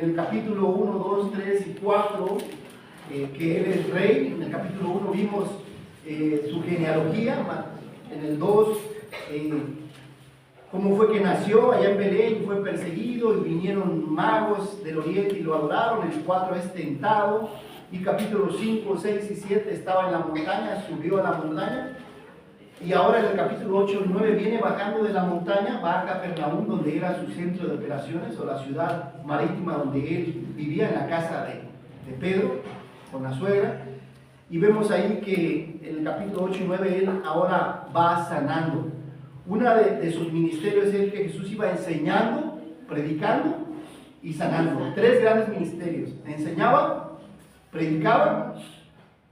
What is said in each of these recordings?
en el capítulo 1, 2, 3 y 4, que él es rey. En el capítulo 1 vimos su genealogía, en el 2 cómo fue que nació allá en Belén y fue perseguido y vinieron magos del oriente y lo adoraron. El 4 es tentado, y capítulo 5, 6 y 7 estaba en la montaña, subió a la montaña, y ahora en el capítulo 8 y 9 viene bajando de la montaña, va a Capernaum, donde era su centro de operaciones, o la ciudad marítima donde él vivía, en la casa de Pedro con la suegra. Y vemos ahí que en el capítulo 8 y 9 él ahora va sanando. Una de sus ministerios es que Jesús iba enseñando, predicando y sanando. 3 grandes ministerios: enseñaba, predicaba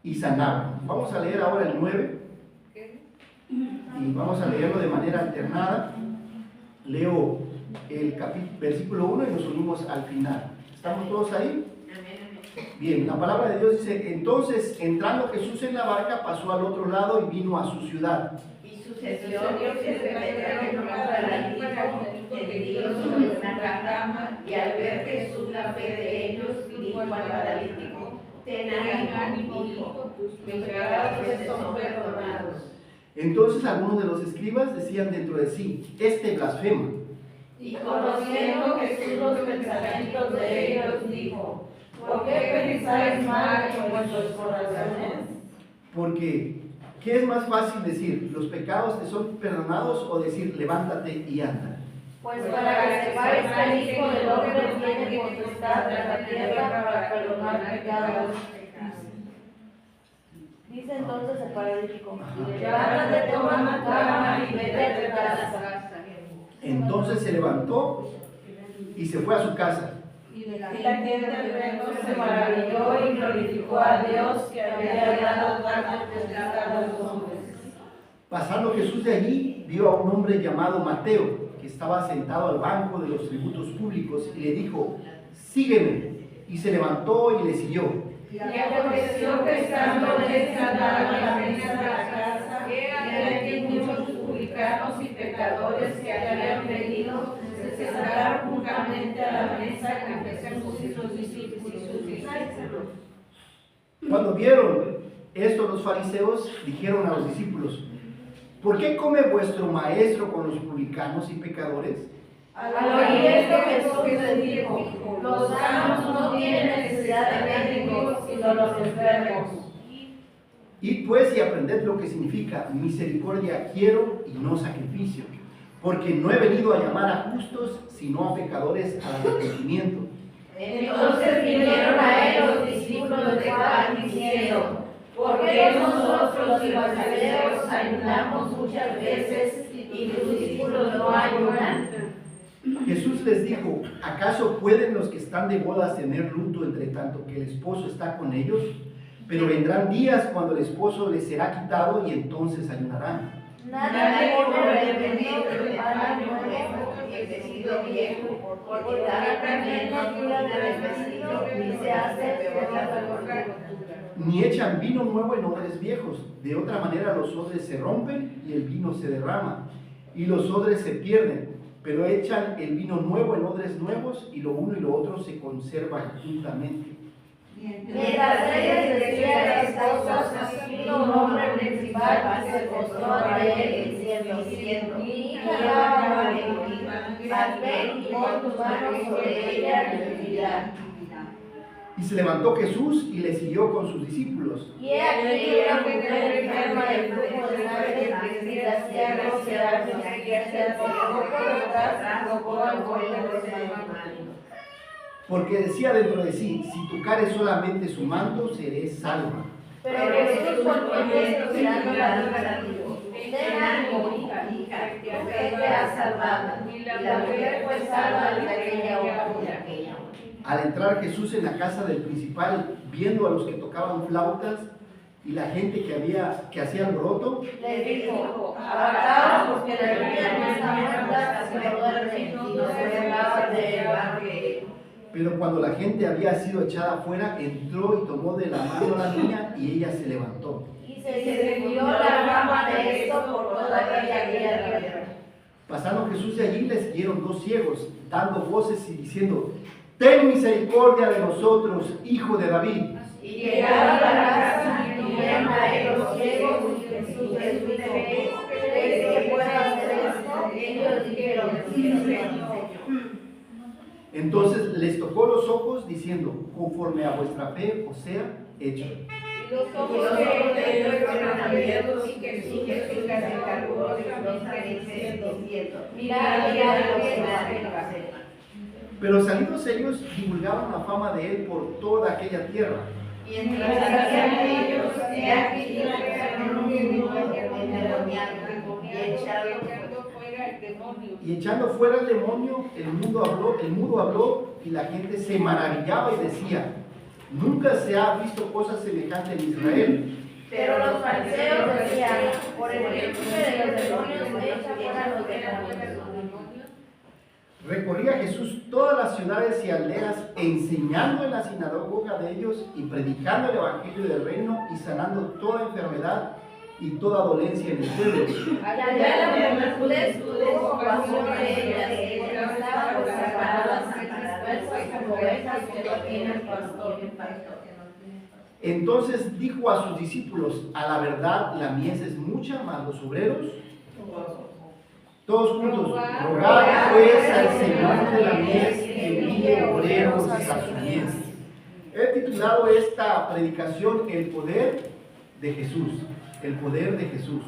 y sanaba. Vamos a leer ahora el 9 y vamos a leerlo de manera alternada. Leo el versículo 1 y nos unimos al final. ¿Estamos todos ahí? Bien, la palabra de Dios dice: entonces, entrando Jesús en la barca, pasó al otro lado y vino a su ciudad. Sucedió que se metieron un paralítico tendido sobre una cama, y al ver Jesús la fe de ellos, dijo al paralítico: ten ánimo, hijo, tus pecados te son perdonados. Entonces algunos de los escribas decían dentro de sí: este blasfema. Y conociendo Jesús los pensamientos de ellos, dijo: ¿por qué pensáis mal en vuestros corazones? Porque ¿qué es más fácil decir? ¿Los pecados te son perdonados? O decir: levántate y anda. Pues para que sepáis que el Hijo del Hombre tiene potestad en la tierra para perdonar pecados. Dice entonces el paralítico: levántate, toma tu cama y vete a tu casa. Entonces se levantó y se fue a su casa. Y la gente alrededor se maravilló y glorificó a Dios, que había dado tanta potestad a los hombres. Pasando Jesús de allí, vio a un hombre llamado Mateo, que estaba sentado al banco de los tributos públicos, y le dijo: sígueme. Y se levantó y le siguió. Y aconteció que estando él sentado a la mesa de la casa, he aquí muchos publicanos y pecadores que habían venido, se sentaron juntamente a la mesa con Jesús y sus discípulos. Cuando vieron esto, los fariseos dijeron a los discípulos: ¿por qué come vuestro maestro con los publicanos y pecadores? Al oír esto, Jesús les dijo: los sanos no tienen necesidad de médicos, sino los enfermos. Id pues y aprended lo que significa: misericordia quiero y no sacrificio, porque no he venido a llamar a justos, sino a pecadores al arrepentimiento. Entonces vinieron a él los discípulos de Juan diciendo: ¿por qué nosotros los fariseos ayunamos muchas veces y tus discípulos no ayunan? Jesús les dijo: ¿acaso pueden los que están de bodas tener luto entre tanto que el esposo está con ellos? Pero vendrán días cuando el esposo les será quitado, y entonces ayunarán. Nadie puede venir de pan nuevo y el vestido viejo, porque dar también no tira del vestido ni se hace peor la rotura. Ni echan vino nuevo en odres viejos, de otra manera los odres se rompen y el vino se derrama, y los odres se pierden. Pero echan el vino nuevo en odres nuevos, y lo uno y lo otro se conservan juntamente. Mientras ellos decían estas cosas, vino un hombre principal y se postró ante él diciendo: mi hija estaba enferma, mas ven y pon tus manos sobre ella y vivirá. Y se levantó Jesús y le siguió con sus discípulos. Y he aquí una mujer enferma del flujo de sangre desde hacía 12 años, y se acercó por detrás y tocó al borde de su manto. Porque decía dentro de sí: si tocare solamente su manto, seré salva. Pero Jesús volviendo mirando la vida dijo: ten ánimo, hija, tu fe te ha salvado. Y la mujer fue salva de aquella hora. Al entrar Jesús en la casa del principal, viendo a los que tocaban flautas y la gente que hacía alboroto, le dijo: apartaos, porque la niña no está muerta, sino duerme. Y no se burlaban de él. pero cuando la gente había sido echada afuera, entró y tomó de la mano a la niña, y ella se levantó. Y se difundió la fama de esto por toda aquella tierra. Pasando Jesús de allí, le siguieron 2 ciegos, dando voces y diciendo: ten misericordia de nosotros, hijo de David. Y llegado a la casa, y llama a él los ciegos, y Jesús les dijo, ¿crees que pueda hacer esto? Ellos dijeron, sí, Señor. Entonces les tocó los ojos, diciendo, conforme a vuestra fe os sea hecho. Y los ojos de ellos fueron abiertos, y Jesús se encargó de los ángeles diciendo, mirad ya lo que va a hacer. Pero salidos ellos divulgaban la fama de él por toda aquella tierra. Mientras hacían ellos, he aquí la persona endemoniado y echando fuera el demonio, el mudo habló y la gente se maravillaba y decía, nunca se ha visto cosa semejante en Israel. Pero los fariseos decían, por el príncipe de los demonios, echa fuera los demonios. Recorría Jesús todas las ciudades y aldeas, enseñando en la sinagoga de ellos y predicando el evangelio del reino y sanando toda enfermedad y toda dolencia en el pueblo. Allá la multitud tuvo compasión de ellas, que estaban separadas y dispersas como ovejas que no tienen pastor. Entonces dijo a sus discípulos, a la verdad la mies es mucha, mas los obreros, todos juntos, rogad pues al Señor de la mies que envíe obreros a su mies. He titulado esta predicación El poder de Jesús. El poder de Jesús.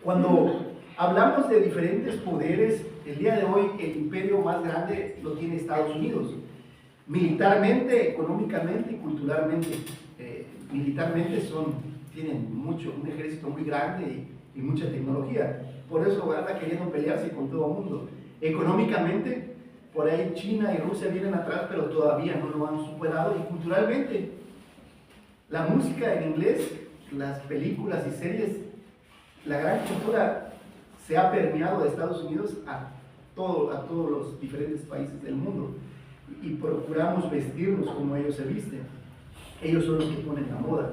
Cuando hablamos de diferentes poderes, el día de hoy el imperio más grande lo tiene Estados Unidos. Militarmente, económicamente y culturalmente. Militarmente tienen un ejército muy grande y mucha tecnología. Por eso anda queriendo pelearse con todo el mundo. Económicamente, por ahí China y Rusia vienen atrás, pero todavía no lo han superado. Y culturalmente, la música en inglés, las películas y series, la gran cultura se ha permeado de Estados Unidos a todos los diferentes países del mundo. Y procuramos vestirnos como ellos se visten. Ellos son los que ponen la moda.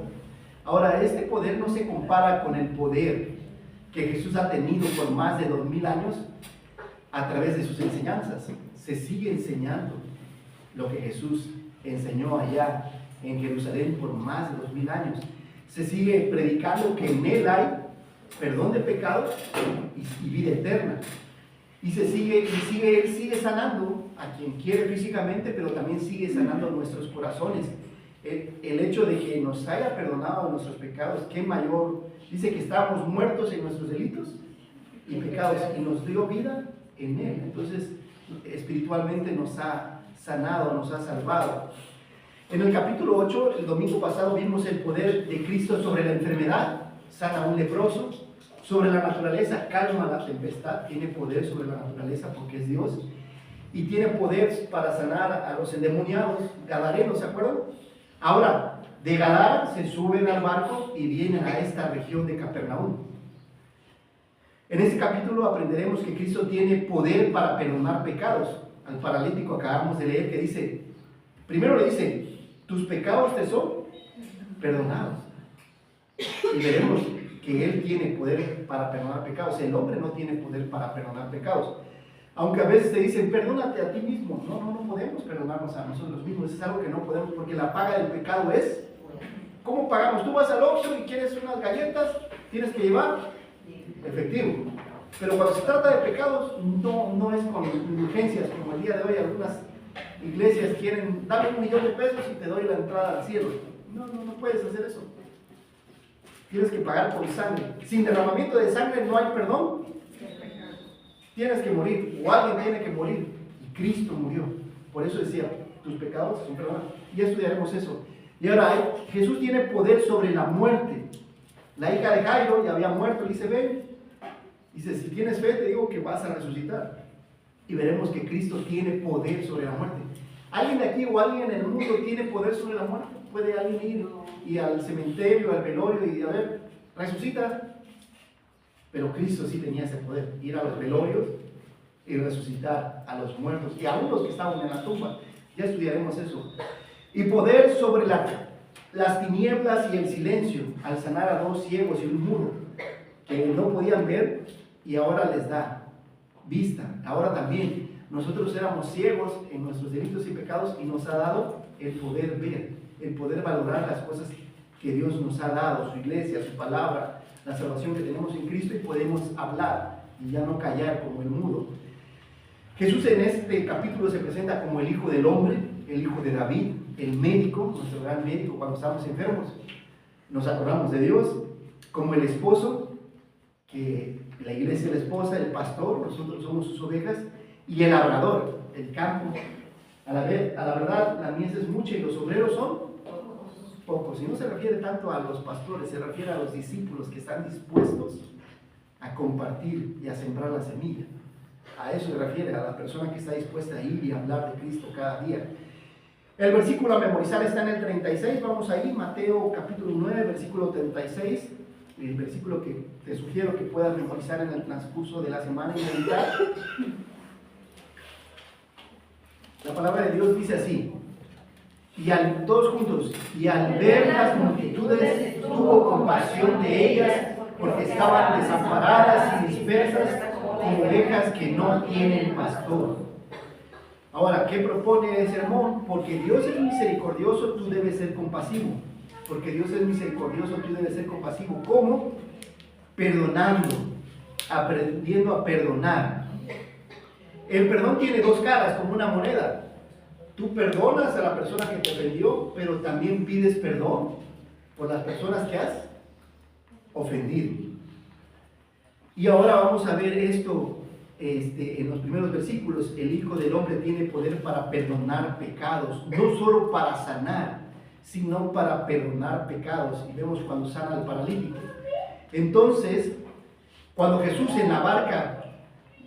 Ahora, este poder no se compara con el poder que Jesús ha tenido por más de 2000 años a través de sus enseñanzas. Se sigue enseñando lo que Jesús enseñó allá en Jerusalén por más de 2000 años. Se sigue predicando que en Él hay perdón de pecados y vida eterna. Y Él sigue sanando a quien quiere físicamente, pero también sigue sanando nuestros corazones. El hecho de que nos haya perdonado nuestros pecados, qué mayor. Dice que estábamos muertos en nuestros delitos y pecados y nos dio vida en Él. Entonces, espiritualmente nos ha sanado, nos ha salvado. En el capítulo 8, el domingo pasado, vimos el poder de Cristo sobre la enfermedad, sana a un leproso, sobre la naturaleza, calma la tempestad, tiene poder sobre la naturaleza porque es Dios, y tiene poder para sanar a los endemoniados, gadarenos, ¿se acuerdan? Ahora, de Gadara se suben al barco y vienen a esta región de Capernaum. En este capítulo aprenderemos que Cristo tiene poder para perdonar pecados. Al paralítico acabamos de leer que dice, primero le dice, tus pecados te son perdonados. Y veremos que Él tiene poder para perdonar pecados. El hombre no tiene poder para perdonar pecados. Aunque a veces te dicen, perdónate a ti mismo. No podemos perdonarnos a nosotros mismos. Es algo que no podemos porque la paga del pecado es... ¿Cómo pagamos? Tú vas al Oxxo y quieres unas galletas, tienes que llevar efectivo. Pero cuando se trata de pecados, no es con indulgencias, como el día de hoy algunas iglesias quieren, dame $1.000.000 y te doy la entrada al cielo. No puedes hacer eso. Tienes que pagar por sangre. Sin derramamiento de sangre no hay perdón. Tienes que morir, o alguien tiene que morir. Y Cristo murió. Por eso decía, tus pecados son perdonados. Y estudiaremos eso. Y ahora Jesús tiene poder sobre la muerte. La hija de Jairo ya había muerto, le dice, ven. Dice, si tienes fe, te digo que vas a resucitar. Y veremos que Cristo tiene poder sobre la muerte. ¿Alguien de aquí o alguien en el mundo tiene poder sobre la muerte? ¿Puede alguien ir y al cementerio, al velorio y a ver, resucita? Pero Cristo sí tenía ese poder, ir a los velorios y resucitar a los muertos y a unos que estaban en la tumba. Ya estudiaremos eso. Y poder sobre las tinieblas y el silencio, al sanar a 2 ciegos y un mudo, que no podían ver y ahora les da vista. Ahora también Nosotros éramos ciegos en nuestros delitos y pecados y nos ha dado el poder ver, el poder valorar las cosas que Dios nos ha dado, su iglesia, su palabra, la salvación que tenemos en Cristo, y podemos hablar y ya no callar como el mudo. Jesús en este capítulo se presenta como el Hijo del Hombre, el Hijo de David, el médico, nuestro gran médico cuando estamos enfermos. Nos acordamos de Dios, como el esposo, que la iglesia es la esposa, el pastor, nosotros somos sus ovejas, y el labrador, el campo. A la verdad, la mies es mucha y los obreros son pocos. Y no se refiere tanto a los pastores, se refiere a los discípulos que están dispuestos a compartir y a sembrar la semilla. A eso se refiere, a la persona que está dispuesta a ir y hablar de Cristo cada día. El versículo a memorizar está en el 36, vamos ahí, Mateo capítulo 9, versículo 36, el versículo que te sugiero que puedas memorizar en el transcurso de la semana y meditar. La palabra de Dios dice así, todos juntos, y al ver las multitudes tuvo compasión de ellas, porque estaban desamparadas y dispersas como ovejas que no tienen pastor. Ahora, ¿qué propone el sermón? Porque Dios es misericordioso, tú debes ser compasivo. Porque Dios es misericordioso, tú debes ser compasivo. ¿Cómo? Perdonando, aprendiendo a perdonar. El perdón tiene dos caras, como una moneda. Tú perdonas a la persona que te ofendió, pero también pides perdón por las personas que has ofendido. Y ahora vamos a ver esto en los primeros versículos. El Hijo del Hombre tiene poder para perdonar pecados, no solo para sanar, sino para perdonar pecados. Y vemos cuando sana al paralítico. Entonces, cuando Jesús en la barca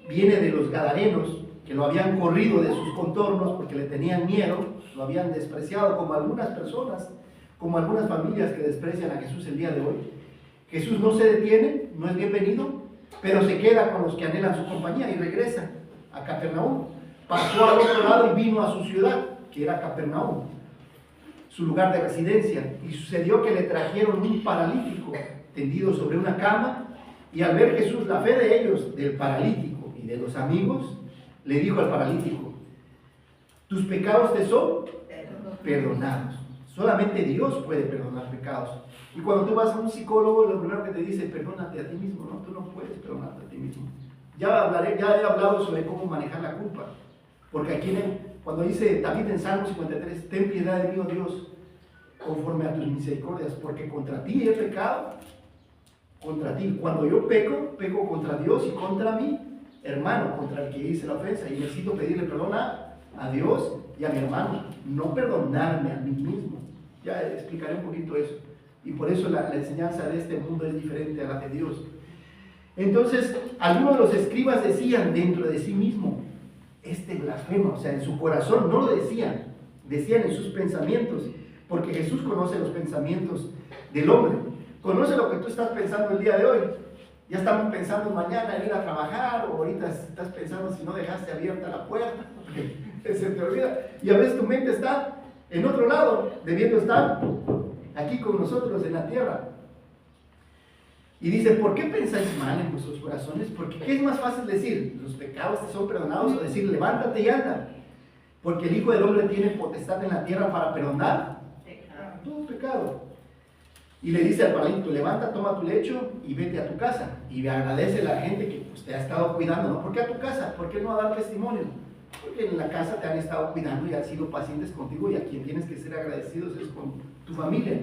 viene de los Gadarenos, que lo habían corrido de sus contornos porque le tenían miedo, lo habían despreciado, como algunas personas, como algunas familias que desprecian a Jesús el día de hoy. Jesús no se detiene, no es bienvenido, pero se queda con los que anhelan su compañía y regresa a Capernaum. Pasó al otro lado y vino a su ciudad, que era Capernaum, su lugar de residencia. Y sucedió que le trajeron un paralítico tendido sobre una cama, y al ver Jesús la fe de ellos, del paralítico y de los amigos, le dijo al paralítico: tus pecados te son perdonados. Solamente Dios puede perdonar pecados. Y cuando tú vas a un psicólogo, lo primero que te dice: perdónate a ti mismo. No, tú no puedes perdonarte a ti mismo. Ya he hablado sobre cómo manejar la culpa. Porque aquí cuando dice David en Salmo 53, ten piedad de mí, oh Dios, conforme a tus misericordias, porque contra ti he pecado, contra ti. Cuando yo peco contra Dios y contra mi hermano, contra el que hice la ofensa, y necesito pedirle perdón a Dios y a mi hermano, no perdonarme a mí mismo. Ya explicaré un poquito eso. Y por eso la enseñanza de este mundo es diferente a la de Dios. Entonces, algunos de los escribas decían dentro de sí mismo: este blasfema, o sea, en su corazón, no lo decían en sus pensamientos, porque Jesús conoce los pensamientos del hombre, conoce lo que tú estás pensando el día de hoy. Ya estamos pensando mañana en ir a trabajar, o ahorita estás pensando si no dejaste abierta la puerta, porque se te olvida, y a veces tu mente está en otro lado, debiendo estar aquí con nosotros en la tierra. Y dice: ¿por qué pensáis mal en vuestros corazones? Porque ¿qué es más fácil decir? ¿Los pecados te son perdonados? O decir: levántate y anda. Porque el Hijo del Hombre tiene potestad en la tierra para perdonar todo pecado. Y le dice al paralítico: levanta, toma tu lecho y vete a tu casa. Y agradece a la gente que pues, te ha estado cuidando, ¿no? ¿Por qué a tu casa? ¿Por qué no a dar testimonio? Porque en la casa te han estado cuidando y han sido pacientes contigo, y a quien tienes que ser agradecidos es con tu familia.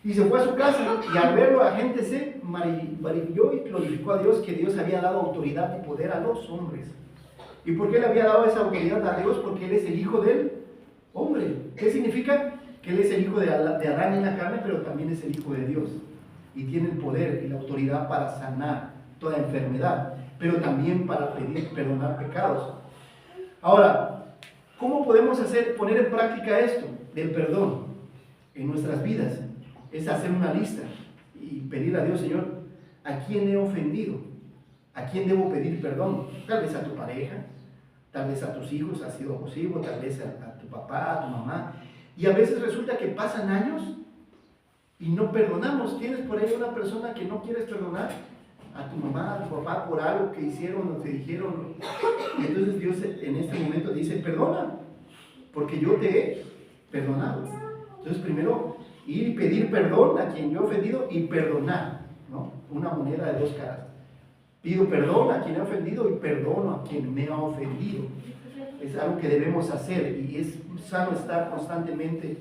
Y se fue a su casa, y al verlo la gente se maravilló y glorificó a Dios, que Dios había dado autoridad y poder a los hombres. ¿Y por qué le había dado esa autoridad a Dios? Porque Él es el Hijo del Hombre. ¿Qué significa? Que Él es el hijo de Adán en la carne, pero también es el Hijo de Dios. Y tiene el poder y la autoridad para sanar toda enfermedad, pero también para perdonar pecados. Ahora, ¿cómo podemos poner en práctica esto del perdón en nuestras vidas? Es hacer una lista y pedir a Dios: Señor, ¿a quién he ofendido? ¿A quién debo pedir perdón? Tal vez a tu pareja, tal vez a tus hijos, has sido abusivo, tal vez a tu papá, a tu mamá. Y a veces resulta que pasan años y no perdonamos. ¿Tienes por ahí una persona que no quieres perdonar? a tu mamá, a tu papá por algo que hicieron o te dijeron. Y entonces Dios en este momento dice, perdona, porque yo te he perdonado. Entonces primero ir y pedir perdón a quien yo he ofendido y perdonar, ¿no? Una moneda de dos caras. Pido perdón a quien he ofendido y perdono a quien me ha ofendido. Es algo que debemos hacer y es sano estar constantemente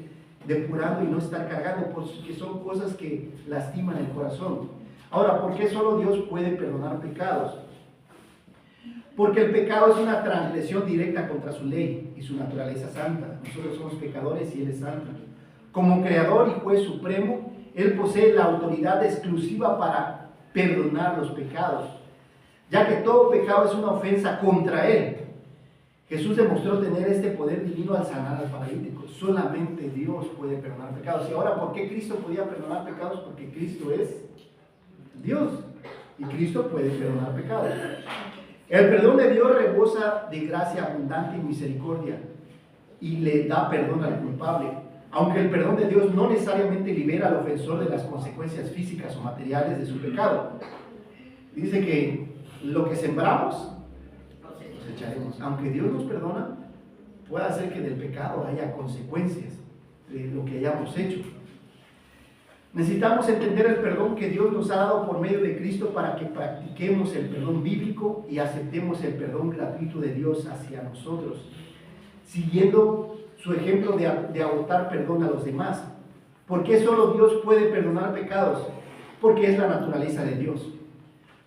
depurando y no estar cargando, porque son cosas que lastiman el corazón. Ahora, ¿por qué solo Dios puede perdonar pecados? Porque el pecado es una transgresión directa contra su ley y su naturaleza santa. Nosotros somos pecadores y Él es santo. Como creador y juez supremo, Él posee la autoridad exclusiva para perdonar los pecados, ya que todo pecado es una ofensa contra Él. Jesús demostró tener este poder divino al sanar al paralítico. Solamente Dios puede perdonar pecados. Y ahora, ¿por qué Cristo podía perdonar pecados? Porque Cristo es Dios y Cristo puede perdonar pecados. El perdón de Dios rebosa de gracia abundante y misericordia y le da perdón al culpable. Aunque el perdón de Dios no necesariamente libera al ofensor de las consecuencias físicas o materiales de su pecado. Dice que lo que sembramos, cosecharemos. Aunque Dios nos perdona, puede hacer que del pecado haya consecuencias de lo que hayamos hecho. Necesitamos entender el perdón que Dios nos ha dado por medio de Cristo para que practiquemos el perdón bíblico y aceptemos el perdón gratuito de Dios hacia nosotros, siguiendo su ejemplo de agotar perdón a los demás. ¿Por qué solo Dios puede perdonar pecados? Porque es la naturaleza de Dios.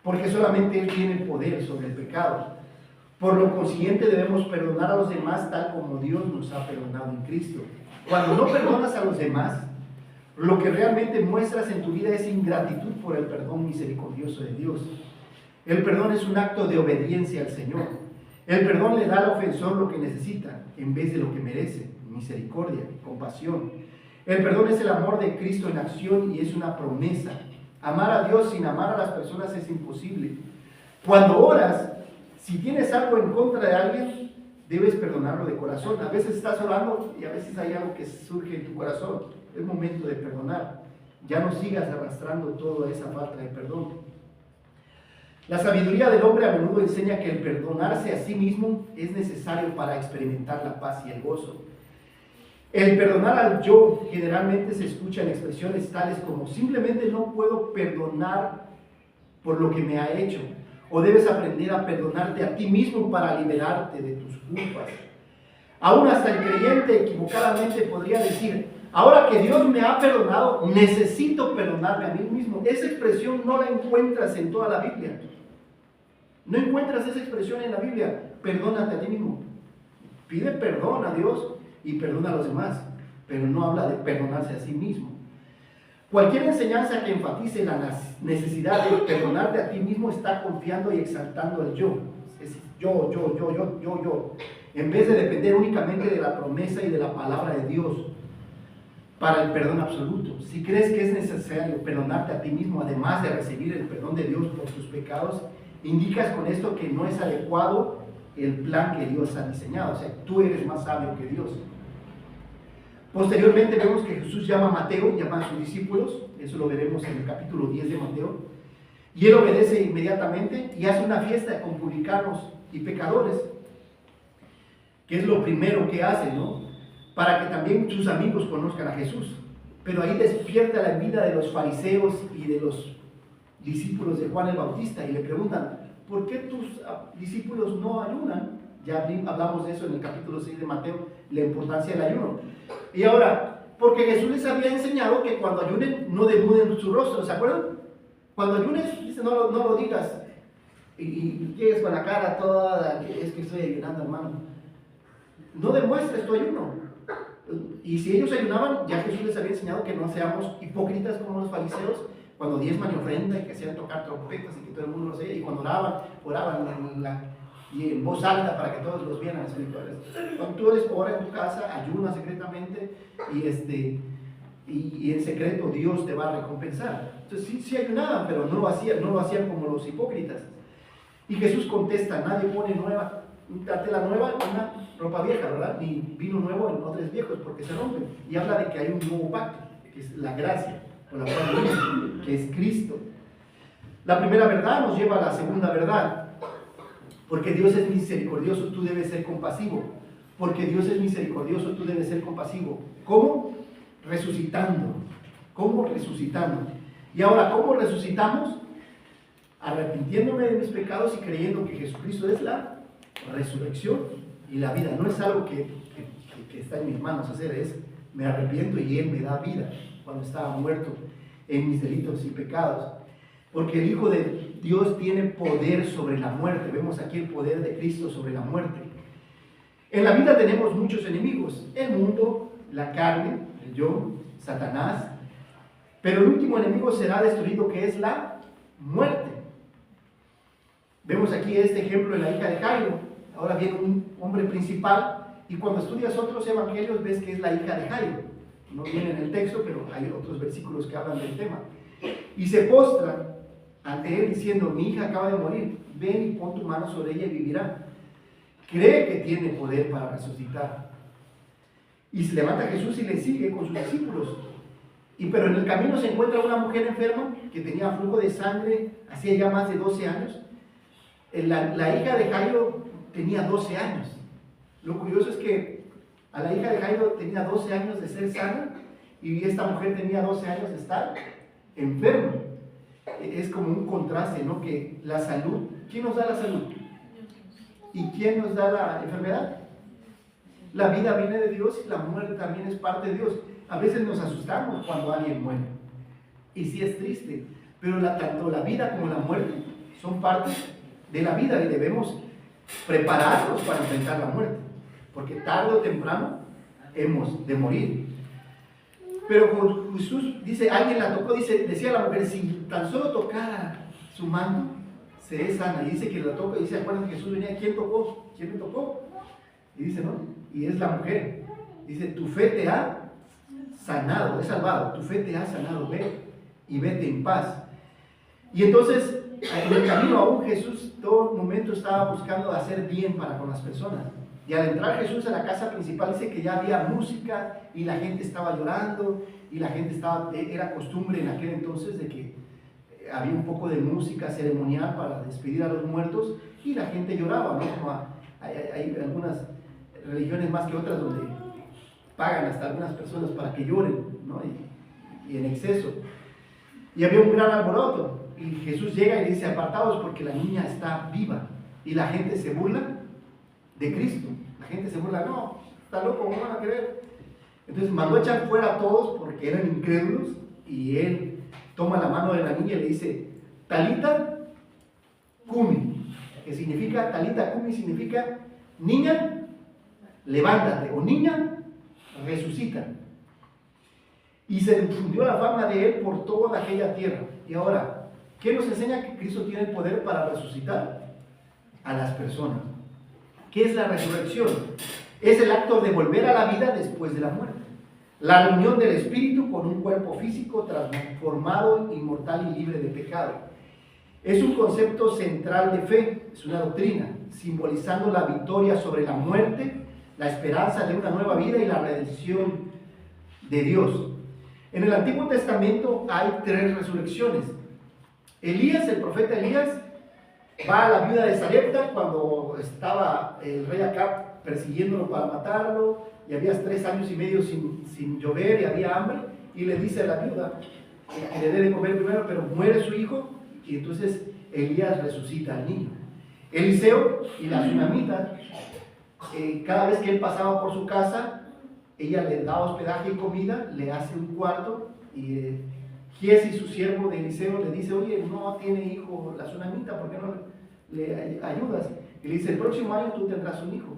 Porque solamente Él tiene el poder sobre el pecado. Por lo consiguiente debemos perdonar a los demás tal como Dios nos ha perdonado en Cristo. Cuando no perdonas a los demás, lo que realmente muestras en tu vida es ingratitud por el perdón misericordioso de Dios. El perdón es un acto de obediencia al Señor. El perdón le da al ofensor lo que necesita en vez de lo que merece: misericordia, compasión. El perdón es el amor de Cristo en acción y es una promesa. Amar a Dios sin amar a las personas es imposible. Cuando oras, si tienes algo en contra de alguien, debes perdonarlo de corazón. A veces estás orando y a veces hay algo que surge en tu corazón. Es momento de perdonar. Ya no sigas arrastrando toda esa falta de perdón. La sabiduría del hombre a menudo enseña que el perdonarse a sí mismo es necesario para experimentar la paz y el gozo. El perdonar al yo generalmente se escucha en expresiones tales como: simplemente no puedo perdonar por lo que me ha hecho, o debes aprender a perdonarte a ti mismo para liberarte de tus culpas. Aún hasta el creyente equivocadamente podría decir: ahora que Dios me ha perdonado, necesito perdonarme a mí mismo. Esa expresión no la encuentras en toda la Biblia. No encuentras esa expresión en la Biblia. Perdónate a ti mismo. Pide perdón a Dios y perdona a los demás, pero no habla de perdonarse a sí mismo. Cualquier enseñanza que enfatice la necesidad de perdonarte a ti mismo está confiando y exaltando el yo. Es yo, en vez de depender únicamente de la promesa y de la palabra de Dios para el perdón absoluto. Si crees que es necesario perdonarte a ti mismo, además de recibir el perdón de Dios por tus pecados, indicas con esto que no es adecuado el plan que Dios ha diseñado. O sea, tú eres más sabio que Dios. Posteriormente vemos que Jesús llama a Mateo, llama a sus discípulos, eso lo veremos en el capítulo 10 de Mateo, y él obedece inmediatamente y hace una fiesta con publicanos y pecadores, que es lo primero que hace, ¿no? Para que también sus amigos conozcan a Jesús. Pero ahí despierta la envidia de los fariseos y de los discípulos de Juan el Bautista y le preguntan: ¿por qué tus discípulos no ayunan? Ya hablamos de eso en el capítulo 6 de Mateo, la importancia del ayuno. Y ahora, porque Jesús les había enseñado que cuando ayunen no demuden su rostro, ¿se acuerdan? Cuando ayunes, dice, no lo digas y llegues con la cara toda, es que estoy ayunando, hermano. No demuestres tu ayuno. Y si ellos ayunaban, ya Jesús les había enseñado que no seamos hipócritas como los fariseos, cuando diezman y ofrenda y que hacían tocar trompetas y que todo el mundo lo sé, y cuando oraban y en voz alta para que todos los vieran espirituales. Cuando tú ora en tu casa, ayunas secretamente y en secreto Dios te va a recompensar. Entonces sí ayunaban, pero no lo hacían como los hipócritas. Y Jesús contesta: nadie pone una tela nueva en una ropa vieja, ¿verdad? Ni vino nuevo en odres viejos, porque se rompen. Y habla de que hay un nuevo pacto, que es la gracia, con la cual que es Cristo. La primera verdad nos lleva a la segunda verdad. Porque Dios es misericordioso, tú debes ser compasivo. Porque Dios es misericordioso, tú debes ser compasivo. ¿Cómo? Resucitando. ¿Cómo? Resucitando. Y ahora, ¿cómo resucitamos? Arrepintiéndome de mis pecados y creyendo que Jesucristo es la resurrección y la vida. No es algo que está en mis manos hacer, es me arrepiento y Él me da vida cuando estaba muerto en mis delitos y pecados. Porque el Hijo de Dios tiene poder sobre la muerte. Vemos aquí el poder de Cristo sobre la muerte. En la vida tenemos muchos enemigos: el mundo, la carne, el yo, Satanás. Pero el último enemigo será destruido, que es la muerte. Vemos aquí este ejemplo de la hija de Jairo. Ahora viene un hombre principal, y cuando estudias otros evangelios ves que es la hija de Jairo. No viene en el texto, pero hay otros versículos que hablan del tema. Y se postra ante él diciendo: mi hija acaba de morir, ven y pon tu mano sobre ella y vivirá. Cree que tiene poder para resucitar. Y se levanta Jesús y le sigue con sus discípulos. Pero en el camino se encuentra una mujer enferma que tenía flujo de sangre hacía ya más de 12 años. La hija de Jairo tenía 12 años. Lo curioso es que a la hija de Jairo tenía 12 años de ser sana, y esta mujer tenía 12 años de estar enferma. Es como un contraste, ¿no? Que la salud, ¿quién nos da la salud? ¿Y quién nos da la enfermedad? La vida viene de Dios y la muerte también es parte de Dios. A veces nos asustamos cuando alguien muere, y sí es triste, pero tanto la vida como la muerte son parte de la vida, y debemos prepararnos para enfrentar la muerte, porque tarde o temprano hemos de morir. Pero con Jesús, dice, alguien la tocó, decía la mujer: si tan solo tocara su manto, seré sana. Y dice que la toca, y dice, acuérdense que Jesús venía: ¿quién tocó? ¿Quién me tocó? Y dice, no, y es la mujer. Dice: tu fe te ha sanado, es salvado, tu fe te ha sanado, ve y vete en paz. Y entonces, en el camino aún Jesús todo momento estaba buscando hacer bien para con las personas. Y al entrar Jesús a la casa principal, dice que ya había música y la gente estaba llorando, y la gente era costumbre en aquel entonces de que había un poco de música ceremonial para despedir a los muertos, y la gente lloraba, ¿no? Como hay algunas religiones más que otras donde pagan hasta algunas personas para que lloren, ¿no? Y en exceso. Y había un gran alboroto, y Jesús llega y le dice: apartaos, porque la niña está viva. Y la gente se burla de Cristo. La gente se burla: no, está loco, ¿cómo van a creer? Entonces mandó a echar fuera a todos porque eran incrédulos, y él toma la mano de la niña y le dice: Talita cumi, que significa, Talita cumi significa niña, levántate, o niña, resucita. Y se difundió la fama de él por toda aquella tierra. Y ahora, ¿qué nos enseña? Que Cristo tiene el poder para resucitar a las personas. ¿Qué es la resurrección? Es el acto de volver a la vida después de la muerte. La reunión del espíritu con un cuerpo físico transformado, inmortal y libre de pecado. Es un concepto central de fe, es una doctrina, simbolizando la victoria sobre la muerte, la esperanza de una nueva vida y la redención de Dios. En el Antiguo Testamento hay 3 resurrecciones. Elías, el profeta Elías, va a la viuda de Sarepta cuando estaba el rey Acab persiguiéndolo para matarlo, y había 3 años y medio sin llover y había hambre, y le dice a la viuda que le dé de comer primero, pero muere su hijo, y entonces Elías resucita al niño. Eliseo y la tsunamita, cada vez que él pasaba por su casa, ella le da hospedaje y comida, le hace un cuarto, y Giesi, su siervo de Eliseo, le dice: oye, no tiene hijo la tsunamita, ¿por qué no le ayudas? Y le dice: el próximo año tú tendrás un hijo.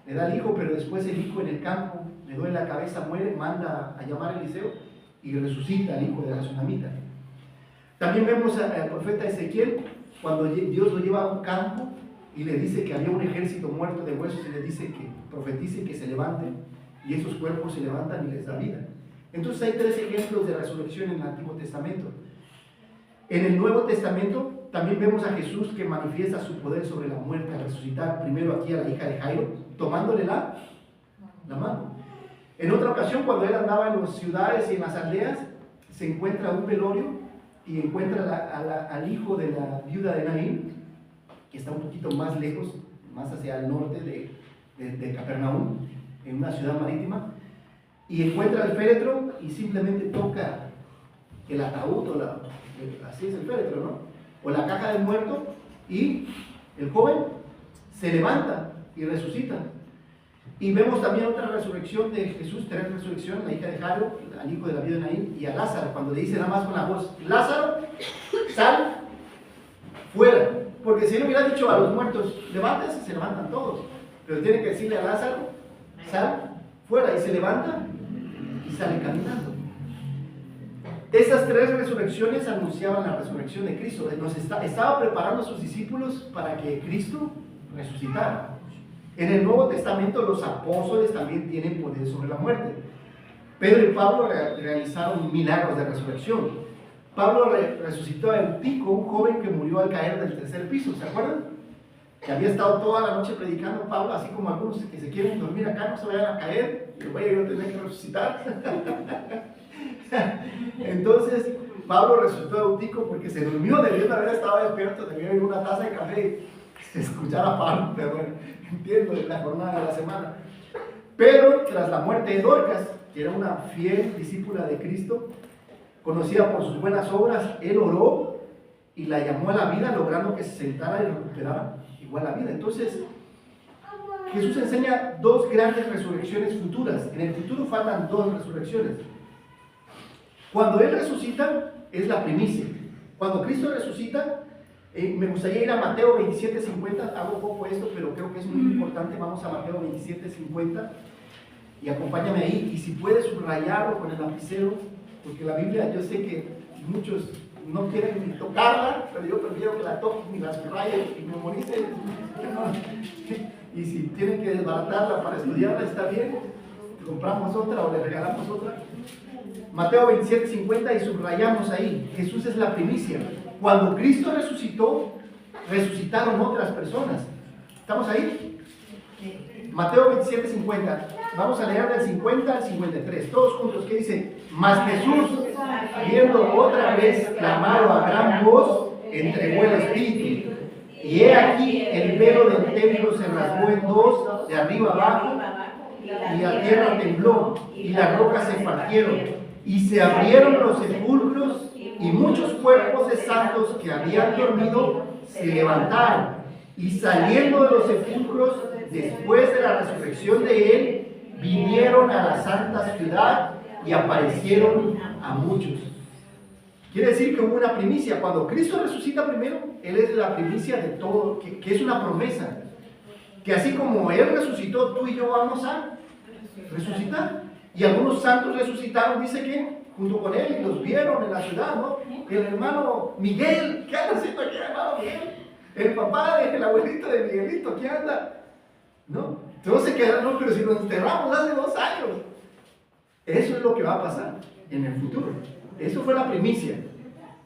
Le da el hijo, pero después el hijo en el campo le duele la cabeza, muere, manda a llamar a Eliseo y resucita al hijo de la tsunamita. También vemos al profeta Ezequiel cuando Dios lo lleva a un campo y le dice que había un ejército muerto de huesos, y le dice que profetice que se levanten, y esos cuerpos se levantan y les da vida. Entonces hay 3 ejemplos de resurrección en el Antiguo Testamento. En el Nuevo Testamento también vemos a Jesús que manifiesta su poder sobre la muerte al resucitar primero aquí a la hija de Jairo, tomándole la mano. En otra ocasión, cuando él andaba en las ciudades y en las aldeas, se encuentra un velorio y encuentra al hijo de la viuda de Naín, que está un poquito más lejos, más hacia el norte de Capernaum, en una ciudad marítima, y encuentra el féretro y simplemente toca el ataúd, así es el féretro, ¿no? O la caja del muerto, y el joven se levanta y resucita. Y vemos también otra resurrección de Jesús, tres resurrecciones, la hija de Jairo, al hijo de la viuda de Naín, y a Lázaro, cuando le dice nada más con la voz, Lázaro, sal fuera. Porque si él hubiera dicho a los muertos, levántense, se levantan todos. Pero tiene que decirle a Lázaro, sal fuera, y se levanta y sale caminando. Esas tres resurrecciones anunciaban la resurrección de Cristo. Estaba preparando a sus discípulos para que Cristo resucitara. En el Nuevo Testamento los apóstoles también tienen poder sobre la muerte. Pedro y Pablo realizaron milagros de resurrección. Pablo resucitó a Eutico, un joven que murió al caer del tercer piso, ¿se acuerdan? Que había estado toda la noche predicando Pablo, así como algunos que se quieren dormir acá, no se vayan a caer, y voy a tener que resucitar. Entonces, Pablo resucitó a Eutico porque se durmió, debió de haber estado despierto, debió ir una taza de café y escuchar a Pablo, pero bueno, entiendo la jornada de la semana. Pero tras la muerte de Dorcas, que era una fiel discípula de Cristo, conocida por sus buenas obras, él oró y la llamó a la vida, logrando que se sentara y recuperara igual la vida. Entonces, Jesús enseña dos grandes resurrecciones futuras. En el futuro faltan dos resurrecciones. Cuando Él resucita, es la primicia. Cuando Cristo resucita, me gustaría ir a Mateo 27:50. Hago poco esto, pero creo que es muy importante. Vamos a Mateo 27:50 y acompáñame ahí. Y si puedes subrayarlo con el lapicero, porque la Biblia, yo sé que muchos no quieren ni tocarla, pero yo prefiero que la toquen y la subrayen y memoricen. Y si tienen que desbaratarla para estudiarla, está bien. Compramos otra o le regalamos otra. Mateo 27:50 y subrayamos ahí. Jesús es la primicia. Cuando Cristo resucitó, resucitaron otras personas. ¿Estamos ahí? Mateo 27:50. Vamos a leer del 50 al 53. Todos juntos. ¿Qué dice? Mas Jesús, viendo otra vez clamado a gran voz, entregó el Espíritu. Y he aquí el velo del templo se rasgó en dos, de arriba abajo, y la tierra tembló, y las rocas se partieron, y se abrieron los sepulcros, y muchos cuerpos de santos que habían dormido se levantaron, y saliendo de los sepulcros, después de la resurrección de él, vinieron a la santa ciudad y aparecieron a muchos. Quiere decir que hubo una primicia. Cuando Cristo resucita primero, Él es la primicia de todo, que es una promesa. Que así como Él resucitó, tú y yo vamos a resucitar. Y algunos santos resucitaron, dice que junto con Él, y los vieron en la ciudad, ¿no? El hermano Miguel, ¿qué anda haciendo aquí, hermano Miguel? El papá del abuelito de Miguelito, ¿qué anda? ¿No? Todos se quedaron, no, pero si nos enterramos hace 2 años. Eso es lo que va a pasar en el futuro. Eso fue la primicia.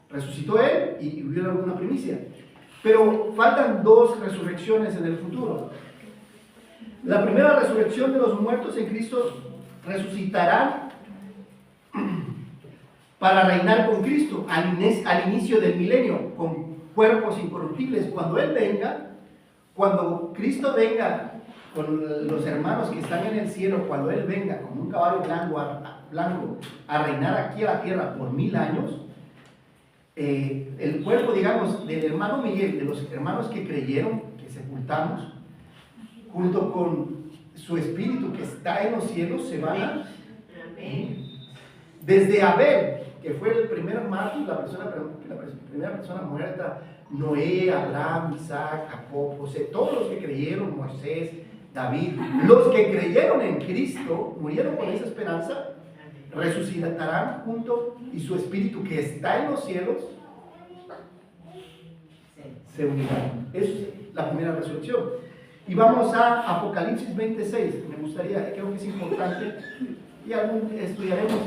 Resucitó Él y hubo alguna primicia. Pero faltan 2 resurrecciones en el futuro. La primera resurrección de los muertos en Cristo resucitarán para reinar con Cristo al inicio del milenio, con cuerpos incorruptibles. Cuando Él venga, cuando Cristo venga con los hermanos que están en el cielo, cuando Él venga como un caballo blanco a reinar aquí a la tierra por 1000 años, el cuerpo, digamos, del hermano Miguel, de los hermanos que creyeron, que sepultamos, junto con su espíritu que está en los cielos, se van a... Desde Abel, que fue el primer mártir, la primera persona muerta, Noé, Abraham, Isaac, Jacob, José, todos los que creyeron, Moisés, David, los que creyeron en Cristo, murieron con esa esperanza, resucitarán junto, y su espíritu que está en los cielos se unirán. Esa es la primera resurrección. Y vamos a Apocalipsis 26. Me gustaría, creo que es importante, y algún estudiaremos,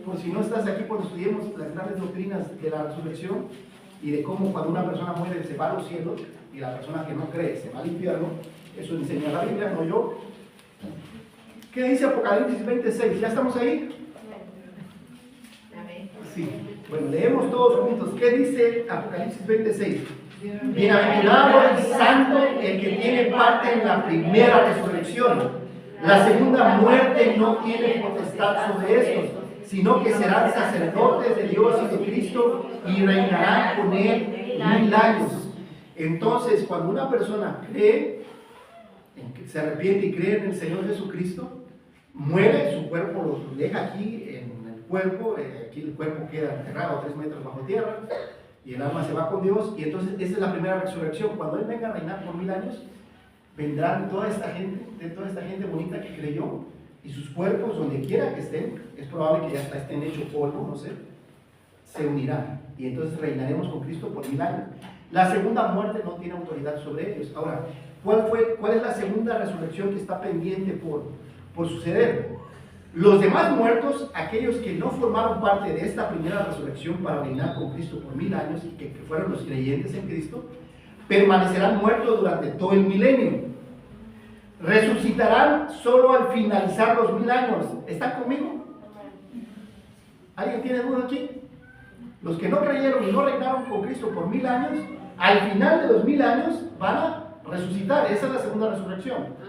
por si no estás aquí, cuando estudiemos las grandes doctrinas de la resurrección y de cómo cuando una persona muere se va a los cielos y la persona que no cree se va al infierno. Eso enseña la Biblia, no yo. ¿Qué dice Apocalipsis 26? ¿Ya estamos ahí? Sí. Bueno, leemos todos juntos. ¿Qué dice Apocalipsis 26? Bienaventurado y santo el que tiene parte en la primera resurrección. La segunda muerte no tiene potestad sobre estos, sino que serán sacerdotes de Dios y de Cristo y reinarán con él 1000 años. Entonces, cuando una persona cree, se arrepiente y cree en el Señor Jesucristo, muere, su cuerpo lo deja aquí en el cuerpo, aquí el cuerpo queda enterrado 3 metros bajo tierra, y el alma se va con Dios, y entonces esa es la primera resurrección. Cuando Él venga a reinar por 1000 años, vendrán toda esta gente bonita que creyó, y sus cuerpos, donde quiera que estén, es probable que ya estén hechos polvo, no sé, se unirán, y entonces reinaremos con Cristo por 1000 años. La segunda muerte no tiene autoridad sobre ellos. Ahora, ¿cuál es la segunda resurrección que está pendiente por suceder? Los demás muertos, aquellos que no formaron parte de esta primera resurrección para reinar con Cristo por 1000 años y que fueron los creyentes en Cristo, permanecerán muertos durante todo el milenio. Resucitarán solo al finalizar los 1000 años. ¿Están conmigo? ¿Alguien tiene duda aquí? Los que no creyeron y no reinaron con Cristo por 1000 años, al final de los 1000 años van a resucitar. Esa es la segunda resurrección.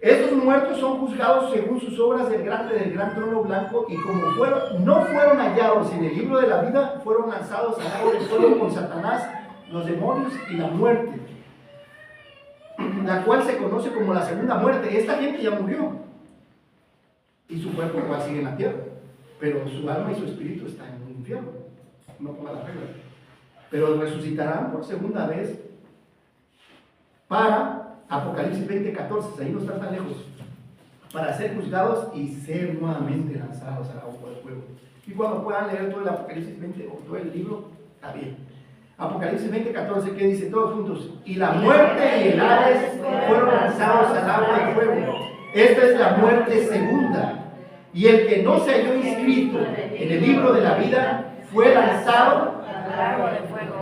Estos muertos son juzgados según sus obras delante del gran trono blanco, y como no fueron hallados en el libro de la vida, fueron lanzados al lago del fuego con Satanás, los demonios y la muerte, la cual se conoce como la segunda muerte. Esta gente ya murió y su cuerpo igual sigue en la tierra, pero su alma y su espíritu están en el infierno, no como la regla. Pero resucitarán por segunda vez para Apocalipsis 20:14, ahí no están tan lejos, para ser juzgados y ser nuevamente lanzados al agua del fuego. Y cuando puedan leer todo el Apocalipsis 20 o todo el libro, está bien. Apocalipsis 20:14, ¿qué dice? Todos juntos: y la muerte y el Hades fueron lanzados al agua del fuego. Esta es la muerte segunda. Y el que no se halló inscrito en el libro de la vida fue lanzado.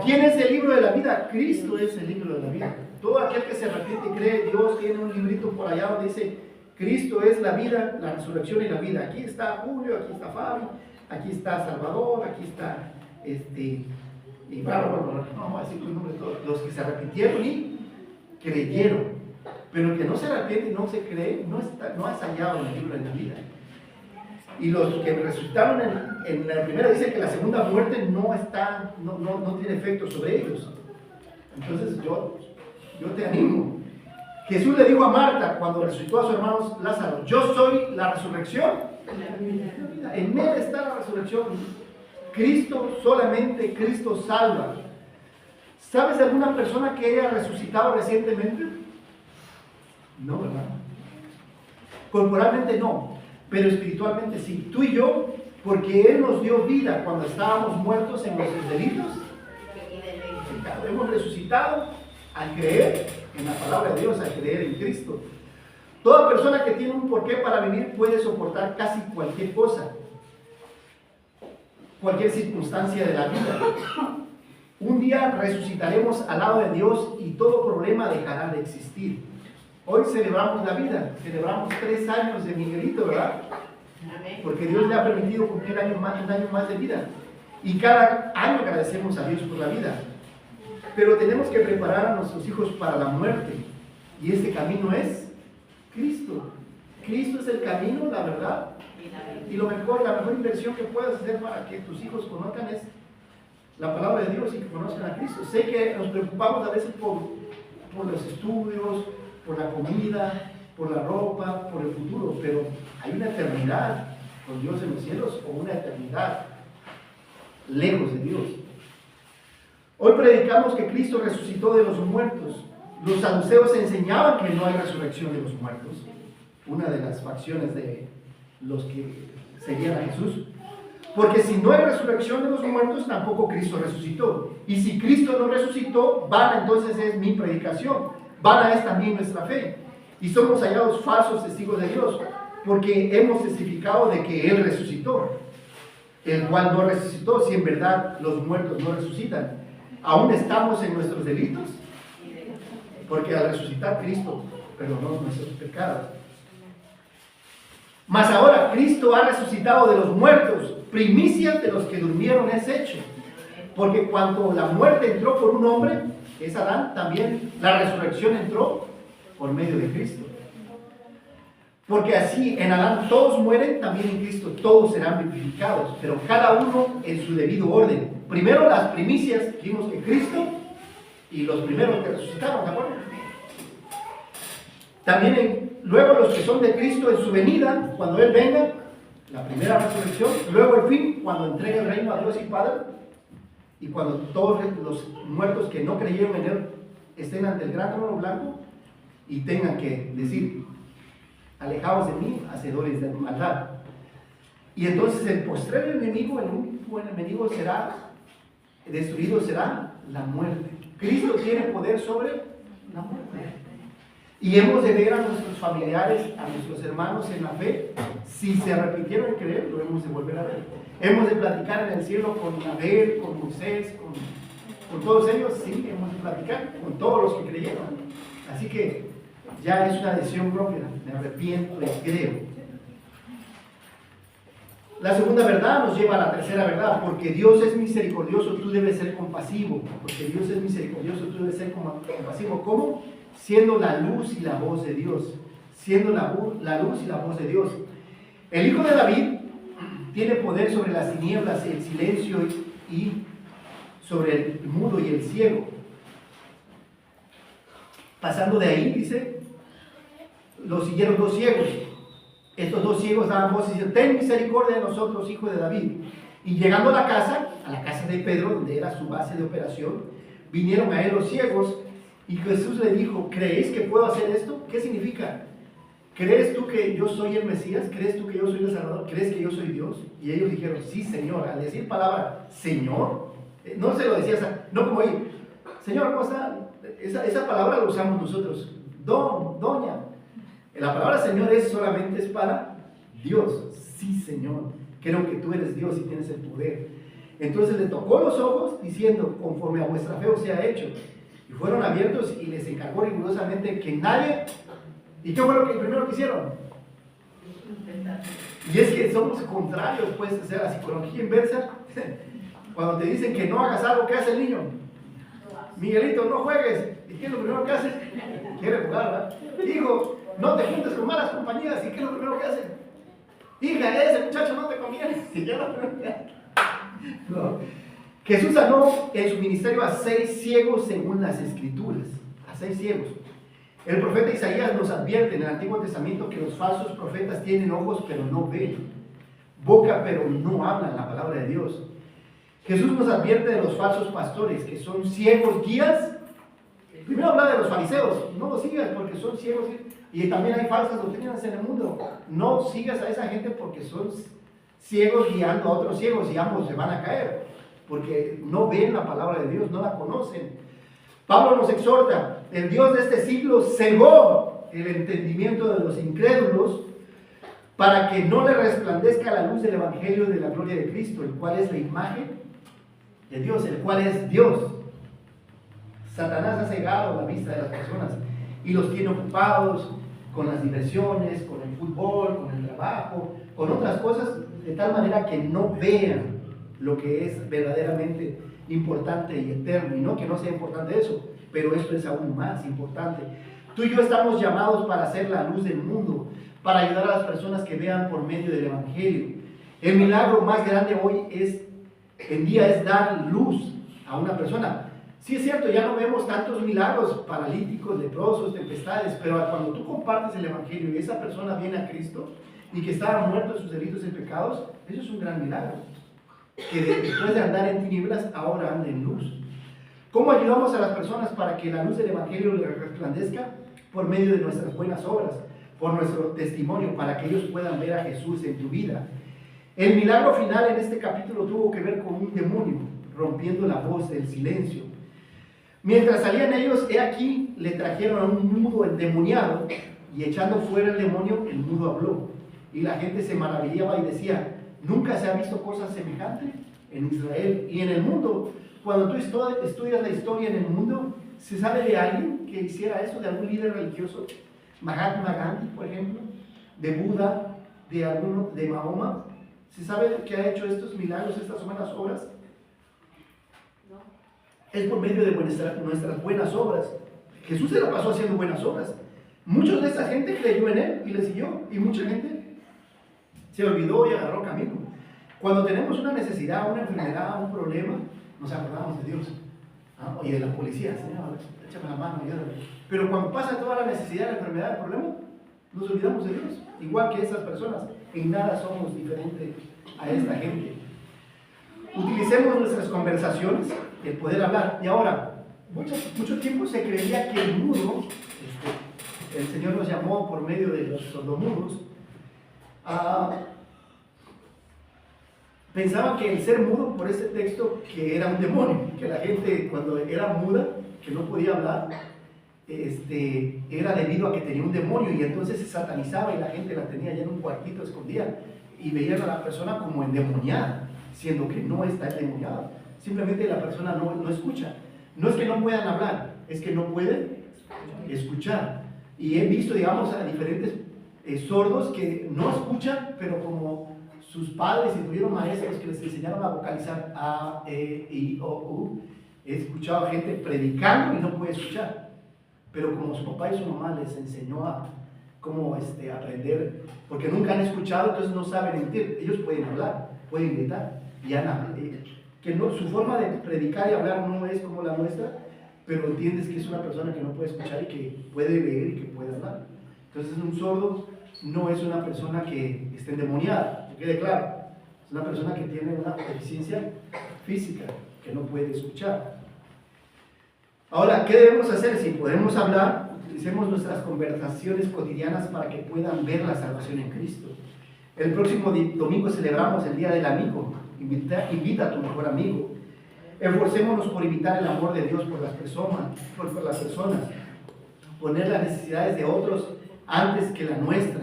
¿Quién es el libro de la vida? Cristo es el libro de la vida. Todo aquel que se arrepiente y cree, Dios tiene un librito por allá donde dice: Cristo es la vida, la resurrección y la vida. Aquí está Julio, aquí está Fabi, aquí está Salvador, aquí está y bueno, no vamos a decir el nombre de todos, los que se arrepintieron y creyeron. Pero el que no se arrepiente y no se cree, no es hallado en el libro de la vida. Y los que resucitaron en la primera, dice que la segunda muerte no tiene efecto sobre ellos. Entonces yo te animo. Jesús le dijo a Marta cuando resucitó a su hermano Lázaro: yo soy la resurrección. En él está la resurrección. Cristo, solamente Cristo salva. ¿Sabes de alguna persona que haya resucitado recientemente? No, ¿verdad? Corporalmente no, pero espiritualmente sí. Tú y yo, porque Él nos dio vida cuando estábamos muertos en nuestros delitos. Hemos resucitado al creer en la palabra de Dios, al creer en Cristo. Toda persona que tiene un porqué para vivir puede soportar casi cualquier cosa, cualquier circunstancia de la vida. Un día resucitaremos al lado de Dios y todo problema dejará de existir. Hoy celebramos la vida, celebramos 3 años de Miguelito, ¿verdad? Porque Dios le ha permitido cumplir un año más de vida. Y cada año agradecemos a Dios por la vida. Pero tenemos que preparar a nuestros hijos para la muerte. Y ese camino es Cristo. Cristo es el camino, la verdad. Y la mejor inversión que puedes hacer para que tus hijos conozcan es la palabra de Dios y que conozcan a Cristo. Sé que nos preocupamos a veces por los estudios, por la comida, por la ropa, por el futuro, pero hay una eternidad con Dios en los cielos o una eternidad lejos de Dios. Hoy predicamos que Cristo resucitó de los muertos. Los saduceos enseñaban que no hay resurrección de los muertos, una de las facciones de los que seguían a Jesús. Porque si no hay resurrección de los muertos, tampoco Cristo resucitó. Y si Cristo no resucitó, vana entonces es mi predicación, vana es también nuestra fe. Y somos hallados falsos testigos de Dios, porque hemos testificado de que Él resucitó, el cual no resucitó. Si en verdad los muertos no resucitan, aún estamos en nuestros delitos, porque al resucitar Cristo perdonó nuestros pecados. Mas ahora Cristo ha resucitado de los muertos, primicias de los que durmieron es hecho. Porque cuando la muerte entró por un hombre, que es Adán, también la resurrección entró por medio de Cristo. Porque así en Adán todos mueren, también en Cristo todos serán vivificados, pero cada uno en su debido orden. Primero las primicias, vimos que Cristo y los primeros que resucitaron, ¿de acuerdo? También luego los que son de Cristo en su venida, cuando Él venga, la primera resurrección, luego el fin, cuando entregue el reino a Dios y Padre, y cuando todos los muertos que no creyeron en Él estén ante el gran trono blanco y tengan que decir: alejaos de mí, hacedores de maldad. Y entonces el postrer enemigo, el único enemigo será destruido, será la muerte. Cristo tiene poder sobre la muerte. Y hemos de ver a nuestros familiares, a nuestros hermanos en la fe, si se arrepintieron de creer, lo hemos de volver a ver. Hemos de platicar en el cielo con Abel, con Moisés, con todos ellos, sí, hemos de platicar con todos los que creyeron. Así que ya es una decisión propia, me arrepiento y creo. La segunda verdad nos lleva a la tercera verdad: porque Dios es misericordioso, tú debes ser compasivo. Porque Dios es misericordioso, tú debes ser compasivo. ¿Cómo? Siendo la luz y la voz de Dios. Siendo la luz y la voz de Dios. El Hijo de David tiene poder sobre las tinieblas y el silencio y sobre el mudo y el ciego. Pasando de ahí, dice, lo siguieron dos ciegos. Estos dos ciegos daban voz y decían: ten misericordia de nosotros, hijo de David. Y llegando a la casa de Pedro, donde era su base de operación, vinieron a él los ciegos, y Jesús le dijo: ¿creéis que puedo hacer esto? ¿Qué significa? ¿Crees tú que yo soy el Mesías? ¿Crees tú que yo soy el Salvador? ¿Crees que yo soy Dios? Y ellos dijeron: sí, Señor. Al decir palabra Señor, no se lo decía, no como ahí, Señor, ¿cómo está? Esa palabra la usamos nosotros, doña. La palabra Señor solamente es para Dios. Sí, Señor, creo que tú eres Dios y tienes el poder. Entonces le tocó los ojos diciendo: conforme a vuestra fe os sea hecho. Y fueron abiertos y les encargó rigurosamente que nadie... ¿Y qué fue lo que primero que hicieron? Y es que somos contrarios, pues, o sea, la psicología inversa. Cuando te dicen que no hagas algo, ¿qué hace el niño? Miguelito, no juegues. ¿Y qué es lo primero que hace? Quiere jugar, ¿verdad? Hijo, no te juntes con malas compañías. ¿Y qué es lo primero que hace? Hija, ese muchacho no te conviene. ¿Y qué es lo primero que hace? No. Jesús sanó en su ministerio a 6 ciegos según las Escrituras. A 6 ciegos. El profeta Isaías nos advierte en el Antiguo Testamento que los falsos profetas tienen ojos pero no ven, boca pero no hablan la palabra de Dios. Jesús nos advierte de los falsos pastores que son ciegos guías. Primero habla de los fariseos: no los sigas porque son ciegos. Y también hay falsas doctrinas en el mundo: no sigas a esa gente porque son ciegos guiando a otros ciegos y ambos se van a caer porque no ven la palabra de Dios, no la conocen. Pablo nos exhorta: el Dios de este siglo cegó el entendimiento de los incrédulos para que no le resplandezca la luz del Evangelio de la gloria de Cristo, el cual es la imagen de Dios, el cual es Dios. Satanás ha cegado la vista de las personas y los tiene ocupados con las diversiones, con el fútbol, con el trabajo, con otras cosas, de tal manera que no vean lo que es verdaderamente importante y eterno. Y no que no sea importante eso, pero esto es aún más importante. Tú y yo estamos llamados para ser la luz del mundo, para ayudar a las personas que vean por medio del Evangelio. El milagro más grande hoy en día es dar luz a una persona. Sí es cierto, ya no vemos tantos milagros, paralíticos, leprosos, tempestades, pero cuando tú compartes el Evangelio y esa persona viene a Cristo y que estaba muerto en sus delitos y pecados, eso es un gran milagro. Que después de andar en tinieblas, ahora anda en luz. ¿Cómo ayudamos a las personas para que la luz del Evangelio les resplandezca? Por medio de nuestras buenas obras, por nuestro testimonio, para que ellos puedan ver a Jesús en tu vida. El milagro final en este capítulo tuvo que ver con un demonio rompiendo la voz del silencio. Mientras salían ellos, he aquí, le trajeron a un mudo endemoniado, y echando fuera el demonio, el mudo habló. Y la gente se maravillaba y decía: nunca se ha visto cosa semejante en Israel y en el mundo. Cuando tú estudias la historia en el mundo, ¿se sabe de alguien que hiciera eso, de algún líder religioso? Mahatma Gandhi, por ejemplo, de Buda, de Mahoma? ¿Se sabe que ha hecho estos milagros, estas buenas obras? Es por medio de nuestras buenas obras. Jesús se la pasó haciendo buenas obras. Muchos de esa gente creyó en él y le siguió, y mucha gente se olvidó y agarró camino. Cuando tenemos una necesidad, una enfermedad, un problema, nos acordamos de Dios. Y de la policía, Señor, échame la mano, ayúdame. Pero cuando pasa toda la necesidad, la enfermedad, el problema, nos olvidamos de Dios. Igual que esas personas, en nada somos diferentes a esta gente. Utilicemos nuestras conversaciones, el poder hablar. Y ahora, mucho tiempo se creía que el mudo, el Señor nos llamó por medio de los sordomudos, pensaban que el ser mudo, por ese texto, que era un demonio, que la gente cuando era muda, que no podía hablar, era debido a que tenía un demonio, y entonces se satanizaba y la gente la tenía ya en un cuartito escondida y veían a la persona como endemoniada, siendo que no está endemoniada. Simplemente la persona no escucha. No es que no puedan hablar, es que no pueden escuchar. Y he visto, digamos, a diferentes sordos que no escuchan, pero como sus padres y tuvieron maestros que les enseñaron a vocalizar A, E, I, O, U, he escuchado a gente predicando y no puede escuchar. Pero como su papá y su mamá les enseñó a cómo aprender, porque nunca han escuchado, entonces no saben emitir. Ellos pueden hablar, pueden gritar, y que no, su forma de predicar y hablar no es como la nuestra, pero entiendes que es una persona que no puede escuchar y que puede leer y que puede hablar. Entonces un sordo no es una persona que esté endemoniada, que quede claro. Es una persona que tiene una deficiencia física, que no puede escuchar. Ahora, ¿qué debemos hacer? Si podemos hablar, utilicemos nuestras conversaciones cotidianas para que puedan ver la salvación en Cristo. El próximo domingo celebramos el Día del Amigo. Invita a tu mejor amigo. Esforcémonos por imitar el amor de Dios por las personas, poner las necesidades de otros antes que la nuestra.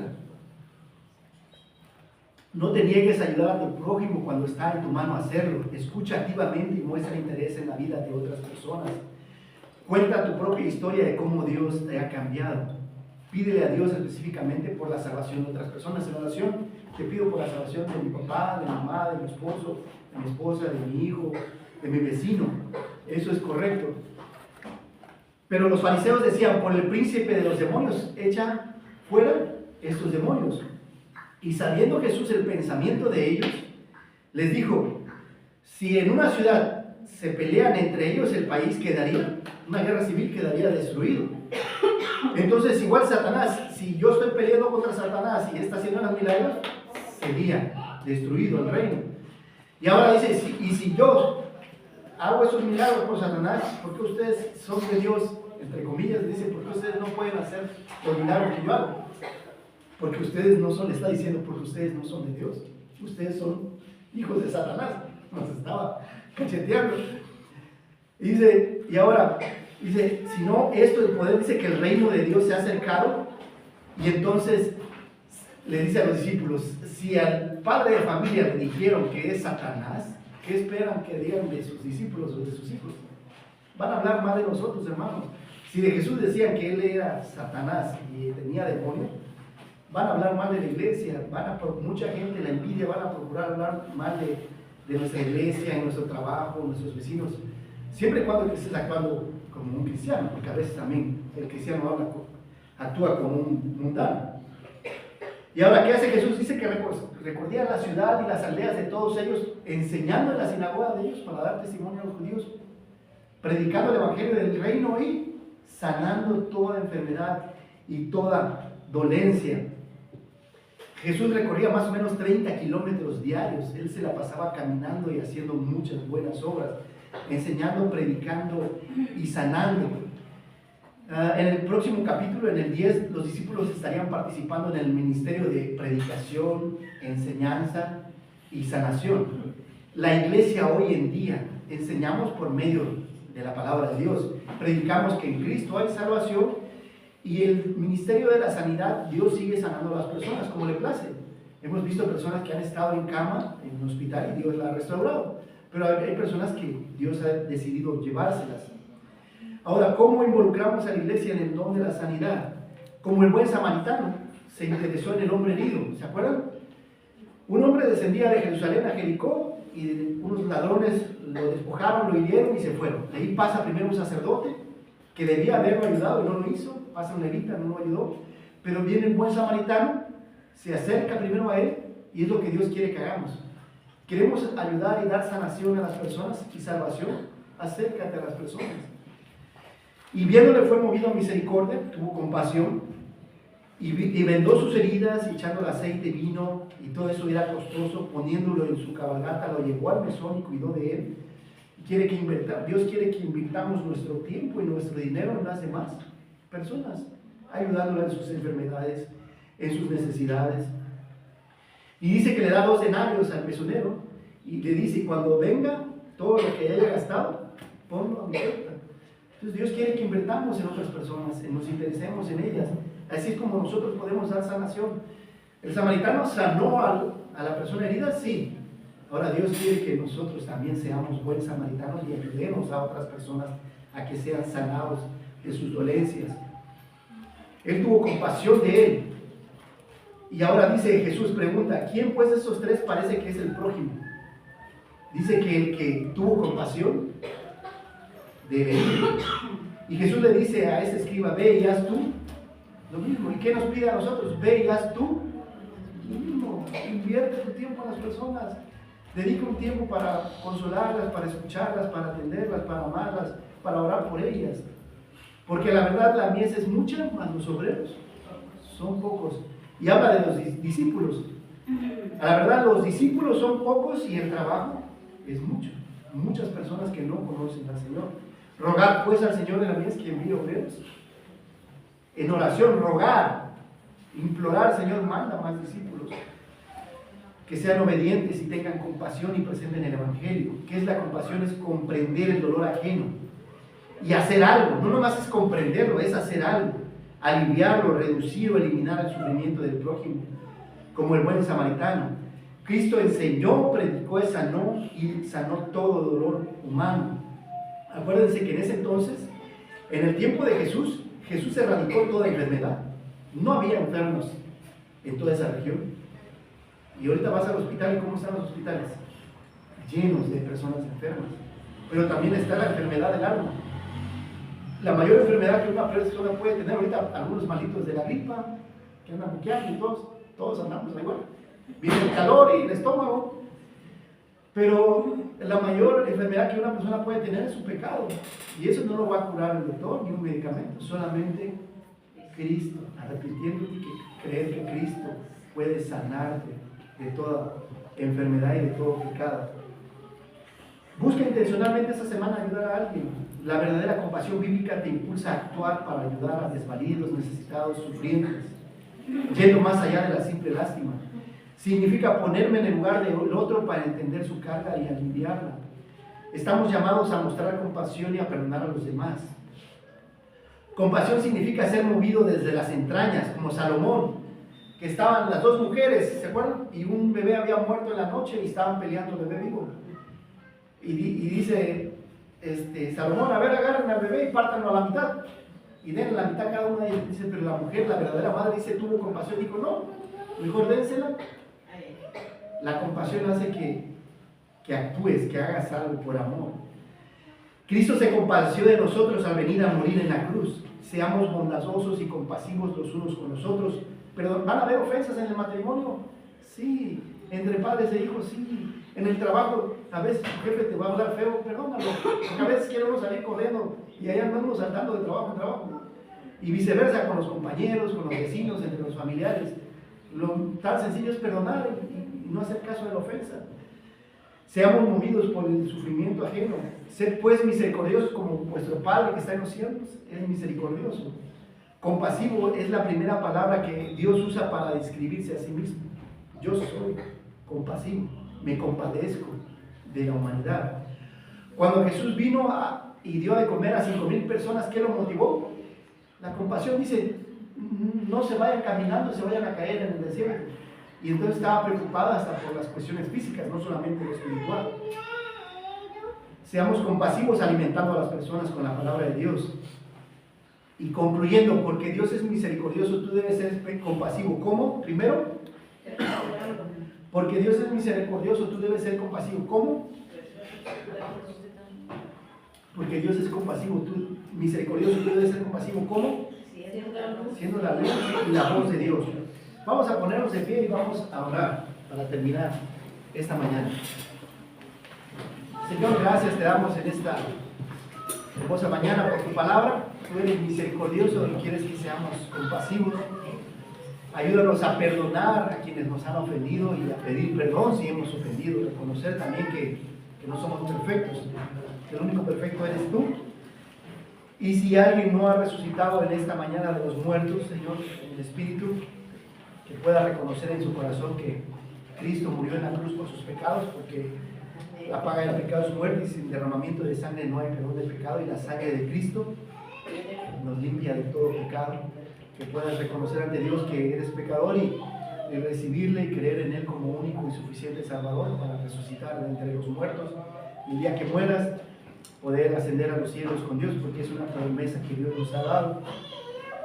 No te niegues a ayudar a tu prójimo cuando está en tu mano hacerlo. Escucha activamente y muestra interés en la vida de otras personas. Cuenta tu propia historia de cómo Dios te ha cambiado. Pídele a Dios específicamente por la salvación de otras personas. En oración te pido por la salvación de mi papá, de mi mamá, de mi esposo, de mi esposa, de mi hijo, de mi vecino. Eso es correcto. Pero los fariseos decían, por el príncipe de los demonios, echa fuera estos demonios. Y sabiendo Jesús el pensamiento de ellos, les dijo, si en una ciudad se pelean entre ellos, el país quedaría, una guerra civil quedaría destruido. Entonces igual Satanás, si yo estoy peleando contra Satanás y está haciendo los milagros, sería destruido el reino. Y ahora dice, si yo hago esos milagros por Satanás, ¿por qué ustedes son de Dios? Entre comillas, dice, ¿por qué ustedes no pueden hacer los milagros que yo hago? Porque ustedes no son, le está diciendo, porque ustedes no son de Dios. Ustedes son hijos de Satanás. Nos estaba cacheteando. Y dice, y ahora, dice, si no, esto el poder dice que el reino de Dios se ha acercado. Y entonces le dice a los discípulos, si al padre de familia le dijeron que es Satanás, ¿qué esperan que digan de sus discípulos o de sus hijos? Van a hablar mal de nosotros, hermanos. Si de Jesús decían que él era Satanás y tenía demonio, van a hablar mal de la iglesia, mucha gente, la envidia, van a procurar hablar mal de nuestra iglesia, en nuestro trabajo, nuestros vecinos, siempre y cuando estés actuando como un cristiano, porque a veces también el cristiano actúa como un mundano. Y ahora, ¿qué hace Jesús? Dice que recorría la ciudad y las aldeas de todos ellos, enseñando en la sinagoga de ellos para dar testimonio a los judíos, predicando el evangelio del reino y sanando toda enfermedad y toda dolencia. Jesús recorría más o menos 30 kilómetros diarios. Él se la pasaba caminando y haciendo muchas buenas obras, enseñando, predicando y sanando. En el próximo capítulo, en el 10, los discípulos estarían participando en el ministerio de predicación, enseñanza y sanación. La iglesia hoy en día enseñamos por medio de la palabra de Dios, predicamos que en Cristo hay salvación. Y el ministerio de la sanidad, Dios sigue sanando a las personas como le place. Hemos visto personas que han estado en cama, en un hospital, y Dios la ha restaurado. Pero hay personas que Dios ha decidido llevárselas. Ahora, ¿cómo involucramos a la iglesia en el don de la sanidad? Como el buen samaritano. se interesó en el hombre herido, ¿se acuerdan? Un hombre descendía de Jerusalén a Jericó y unos ladrones lo despojaron, lo hirieron y se fueron. De ahí pasa primero un sacerdote que debía haberlo ayudado y no lo hizo, pasa un levita, no lo ayudó, pero viene un buen samaritano, se acerca primero a él y es lo que Dios quiere que hagamos. Queremos ayudar y dar sanación a las personas y salvación, acércate a las personas. Y viéndole fue movido a misericordia, tuvo compasión y vendó sus heridas, y echándole aceite, vino, y todo eso era costoso, poniéndolo en su cabalgata, lo llevó al mesón y cuidó de él. Dios quiere que invirtamos nuestro tiempo y nuestro dinero en las demás personas, ayudándole en sus enfermedades, en sus necesidades. Y dice que le da 2 denarios al mesonero y le dice, cuando venga todo lo que haya gastado, ponlo a mi cuenta. Entonces Dios quiere que invertamos en otras personas, nos interesemos en ellas. Así es como nosotros podemos dar sanación. ¿El samaritano sanó a la persona herida? Sí. Ahora Dios quiere que nosotros también seamos buenos samaritanos y ayudemos a otras personas a que sean sanados de sus dolencias. Él tuvo compasión de él. Y ahora dice, Jesús pregunta, ¿quién pues de estos 3 parece que es el prójimo? Dice que el que tuvo compasión de él. Y Jesús le dice a ese escriba, ve y haz tú lo mismo. ¿Y qué nos pide a nosotros? Ve y haz tú lo mismo. Invierte tu tiempo en las personas. Dedica un tiempo para consolarlas, para escucharlas, para atenderlas, para amarlas, para orar por ellas. Porque la verdad la mies es mucha, mas los obreros son pocos. Y habla de los discípulos. La verdad los discípulos son pocos y el trabajo es mucho. Muchas personas que no conocen al Señor. Rogar pues al Señor de la mies que envíe obreros. En oración, rogar, implorar, Señor, manda más discípulos. Que sean obedientes y tengan compasión y presenten el Evangelio. ¿Qué es la compasión? Es comprender el dolor ajeno y hacer algo. No nomás es comprenderlo, es hacer algo. Aliviarlo, reducir o eliminar el sufrimiento del prójimo, como el buen samaritano. Cristo enseñó, predicó, sanó y sanó todo dolor humano. Acuérdense que en ese entonces, en el tiempo de Jesús, Jesús erradicó toda enfermedad. No había enfermos en toda esa región. Y ahorita vas al hospital, ¿y cómo están los hospitales? Llenos de personas enfermas. Pero también está la enfermedad del alma. La mayor enfermedad que una persona puede tener ahorita, algunos malitos de la gripa, que andan buqueando y todos andamos igual. Viene el calor y el estómago. Pero la mayor enfermedad que una persona puede tener es su pecado. Y eso no lo va a curar el doctor ni un medicamento, solamente Cristo. Arrepintiéndote y creer que Cristo puede sanarte de toda enfermedad y de todo pecado. Busca intencionalmente esta semana ayudar a alguien. La verdadera compasión bíblica te impulsa a actuar para ayudar a desvalidos, necesitados, sufrientes, yendo más allá de la simple lástima. Significa ponerme en el lugar del otro para entender su carga y aliviarla. Estamos llamados a mostrar compasión y a perdonar a los demás. Compasión significa ser movido desde las entrañas, como Salomón, que estaban las 2 mujeres, ¿se acuerdan? Y un bebé había muerto en la noche y estaban peleando el bebé vivo. Y dice Salomón, a ver, agarren al bebé y pártanlo a la mitad. Y den la mitad cada una. Y dice, pero la mujer, la verdadera madre, dice, tuvo compasión. Dijo, no, mejor dénsela. La compasión hace que actúes, que hagas algo por amor. Cristo se compadeció de nosotros al venir a morir en la cruz. Seamos bondadosos y compasivos los unos con los otros. Pero ¿van a haber ofensas en el matrimonio? Sí. Entre padres e hijos, sí. En el trabajo, a veces tu jefe te va a hablar feo, perdónalo. Porque a veces quiere uno salir corriendo y ahí andamos saltando de trabajo en trabajo. Y viceversa con los compañeros, con los vecinos, entre los familiares. Lo tan sencillo es perdonar y no hacer caso de la ofensa. Seamos movidos por el sufrimiento ajeno. Sed pues misericordiosos como vuestro Padre que está en los cielos es misericordioso. Compasivo es la primera palabra que Dios usa para describirse a sí mismo. Yo soy compasivo, me compadezco de la humanidad. Cuando Jesús vino y dio de comer a 5,000 personas, ¿qué lo motivó? La compasión. Dice, no se vayan caminando, se vayan a caer en el desierto. Y entonces estaba preocupada hasta por las cuestiones físicas, no solamente lo espiritual. Seamos compasivos alimentando a las personas con la palabra de Dios. Y concluyendo, porque Dios es misericordioso, tú debes ser compasivo. ¿Cómo? Primero, porque Dios es misericordioso, tú debes ser compasivo. ¿Cómo? Porque Dios es compasivo, tú misericordioso, tú debes ser compasivo. ¿Cómo? Siendo la luz y la voz de Dios. Vamos a ponernos de pie y vamos a orar para terminar esta mañana. Señor, gracias te damos en esta hermosa mañana por tu palabra. Tú eres misericordioso y quieres que seamos compasivos. Ayúdanos a perdonar a quienes nos han ofendido y a pedir perdón si hemos ofendido. Reconocer también que no somos perfectos, que el único perfecto eres tú. Y si alguien no ha resucitado en esta mañana de los muertos, Señor, en el Espíritu, que pueda reconocer en su corazón que Cristo murió en la cruz por sus pecados, porque la paga del pecado es muerte y sin derramamiento de sangre no hay perdón del pecado, y la sangre de Cristo nos limpia de todo pecado. Que puedas reconocer ante Dios que eres pecador y recibirle y creer en Él como único y suficiente Salvador para resucitar de entre los muertos. Y el día que mueras, poder ascender a los cielos con Dios, porque es una promesa que Dios nos ha dado.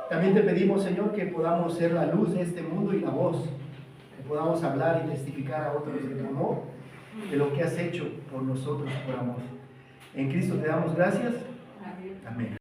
También te pedimos, Señor, que podamos ser la luz de este mundo y la voz, que podamos hablar y testificar a otros de tu amor, de lo que has hecho por nosotros por amor. En Cristo te damos gracias. Amén.